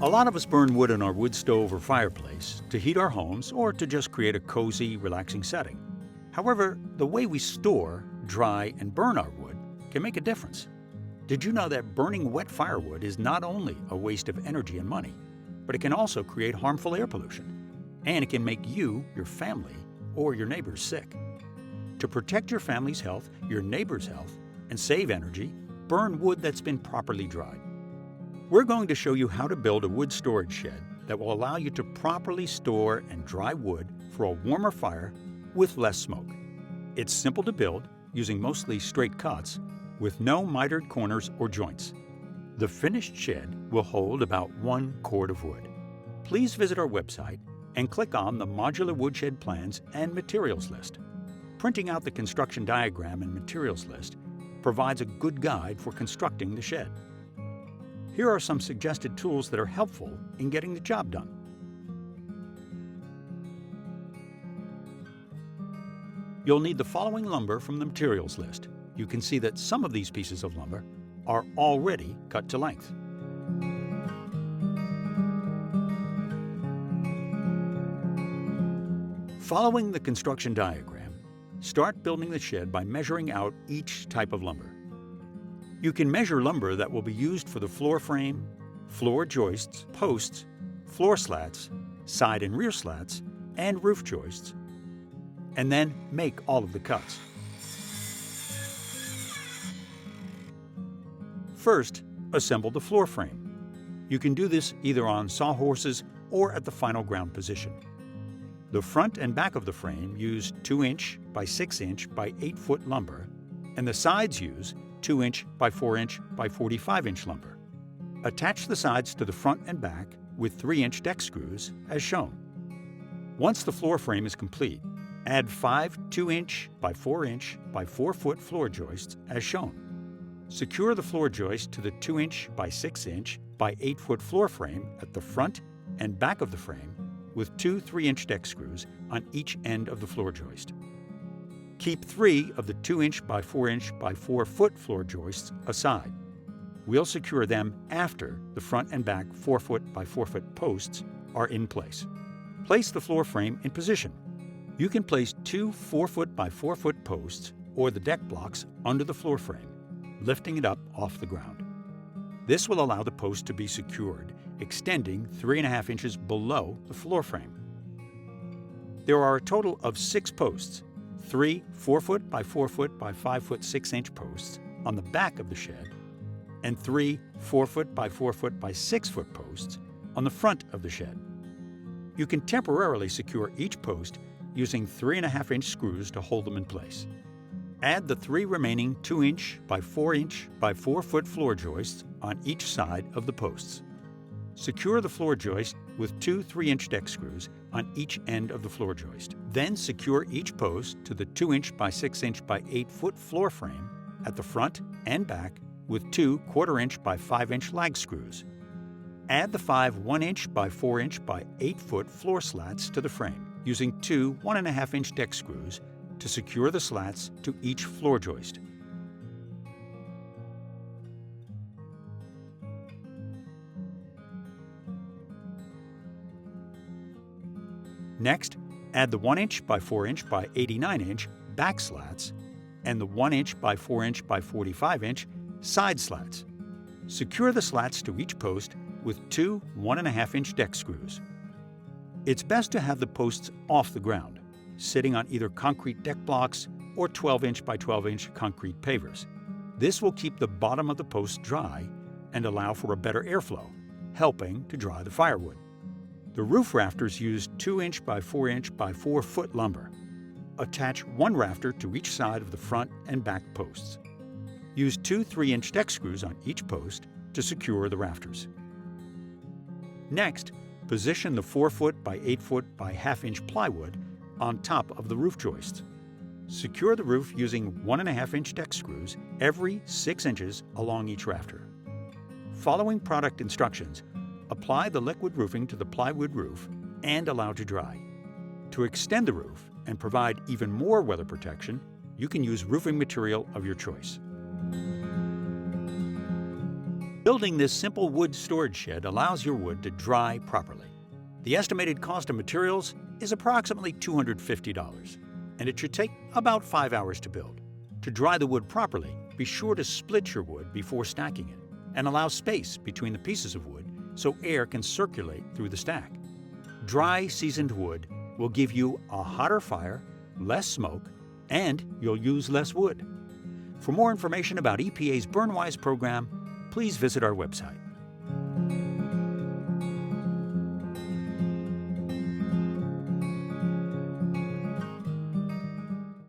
A lot of us burn wood in our wood stove or fireplace to heat our homes or to just create a cozy, relaxing setting. However, the way we store, dry, and burn our wood can make a difference. Did you know that burning wet firewood is not only a waste of energy and money, but it can also create harmful air pollution? And it can make you, your family, or your neighbors sick. To protect your family's health, your neighbor's health, and save energy, burn wood that's been properly dried. We're going to show you how to build a wood storage shed that will allow you to properly store and dry wood for a warmer fire with less smoke. It's simple to build, using mostly straight cuts, with no mitered corners or joints. The finished shed will hold about 1 cord of wood. Please visit our website and click on the Modular Woodshed Plans and Materials list. Printing out the construction diagram and materials list provides a good guide for constructing the shed. Here are some suggested tools that are helpful in getting the job done. You'll need the following lumber from the materials list. You can see that some of these pieces of lumber are already cut to length. Following the construction diagram, start building the shed by measuring out each type of lumber. You can measure lumber that will be used for the floor frame, floor joists, posts, floor slats, side and rear slats, and roof joists, and then make all of the cuts. First, assemble the floor frame. You can do this either on sawhorses or at the final ground position. The front and back of the frame use 2-inch by 6-inch by 8-foot lumber, and the sides use 2-inch by 4-inch by 45-inch lumber. Attach the sides to the front and back with 3-inch deck screws as shown. Once the floor frame is complete, add 5 2-inch by 4-inch by 4-foot floor joists as shown. Secure the floor joist to the 2-inch by 6-inch by 8-foot floor frame at the front and back of the frame with 2 3-inch deck screws on each end of the floor joist. Keep 3 of the 2-inch by 4-inch by 4-foot floor joists aside. We'll secure them after the front and back 4-foot by 4-foot posts are in place. Place the floor frame in position. You can place 2 4-foot by 4-foot posts or the deck blocks under the floor frame, lifting it up off the ground. This will allow the post to be secured, extending 3.5 inches below the floor frame. There are a total of 6 posts, 3 4-foot by 4-foot by 5-foot 6-inch posts on the back of the shed, and 3 4-foot by 4-foot by 6-foot posts on the front of the shed. You can temporarily secure each post using 3.5-inch screws to hold them in place. Add the 3 remaining 2-inch by 4-inch by 4-foot floor joists on each side of the posts. Secure the floor joist with 2 3-inch deck screws on each end of the floor joist. Then secure each post to the 2-inch by 6-inch by 8-foot floor frame at the front and back with 2 1/4-inch by 5-inch lag screws. Add the 5 1-inch by 4-inch by 8-foot floor slats to the frame, using 2 1.5-inch deck screws to secure the slats to each floor joist. Next, add the 1-inch by 4-inch by 89-inch back slats and the 1-inch by 4-inch by 45-inch side slats. Secure the slats to each post with 2 1.5-inch deck screws. It's best to have the posts off the ground, sitting on either concrete deck blocks or 12-inch by 12-inch concrete pavers. This will keep the bottom of the post dry and allow for a better airflow, helping to dry the firewood. The roof rafters use 2-inch by 4-inch by 4-foot lumber. Attach 1 rafter to each side of the front and back posts. Use 2 3-inch deck screws on each post to secure the rafters. Next, position the 4-foot by 8-foot by 1/2-inch plywood on top of the roof joists. Secure the roof using 1.5-inch deck screws every 6 inches along each rafter. Following product instructions, apply the liquid roofing to the plywood roof and allow to dry. To extend the roof and provide even more weather protection, you can use roofing material of your choice. Building this simple wood storage shed allows your wood to dry properly. The estimated cost of materials is approximately $250, and it should take about 5 hours to build. To dry the wood properly, be sure to split your wood before stacking it and allow space between the pieces of wood so air can circulate through the stack. Dry, seasoned wood will give you a hotter fire, less smoke, and you'll use less wood. For more information about EPA's BurnWise program, please visit our website.